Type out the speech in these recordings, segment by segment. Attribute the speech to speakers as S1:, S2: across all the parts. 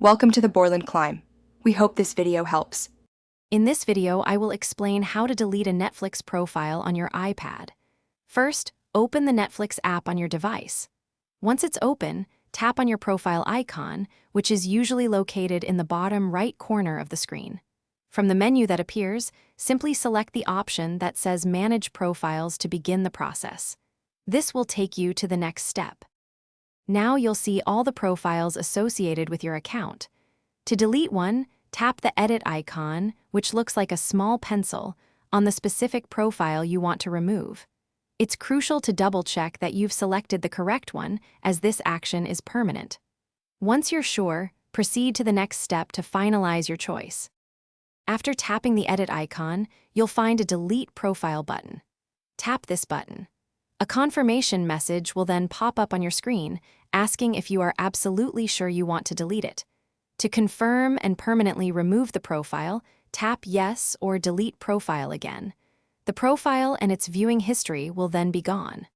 S1: Welcome to the Borland Climb. We hope this video helps.
S2: In this video, I will explain how to delete a Netflix profile on your iPad. First, open the Netflix app on your device. Once it's open, tap on your profile icon, which is usually located in the bottom right corner of the screen. From the menu that appears, simply select the option that says Manage Profiles to begin the process. This will take you to the next step. Now you'll see all the profiles associated with your account. To delete one, tap the Edit icon, which looks like a small pencil, on the specific profile you want to remove. It's crucial to double-check that you've selected the correct one, as this action is permanent. Once you're sure, proceed to the next step to finalize your choice. After tapping the Edit icon, you'll find a Delete Profile button. Tap this button. A confirmation message will then pop up on your screen, asking if you are absolutely sure you want to delete it. To confirm and permanently remove the profile, tap Yes or Delete Profile again. The profile and its viewing history will then be gone.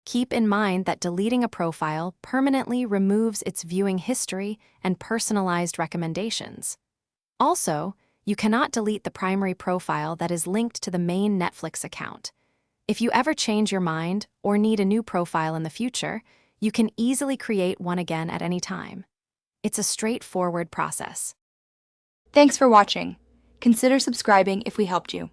S2: Keep in mind that deleting a profile permanently removes its viewing history and personalized recommendations. Also, you cannot delete the primary profile that is linked to the main Netflix account. If you ever change your mind or need a new profile in the future, you can easily create one again at any time. It's a straightforward process.
S1: Thanks for watching. Consider subscribing if we helped you.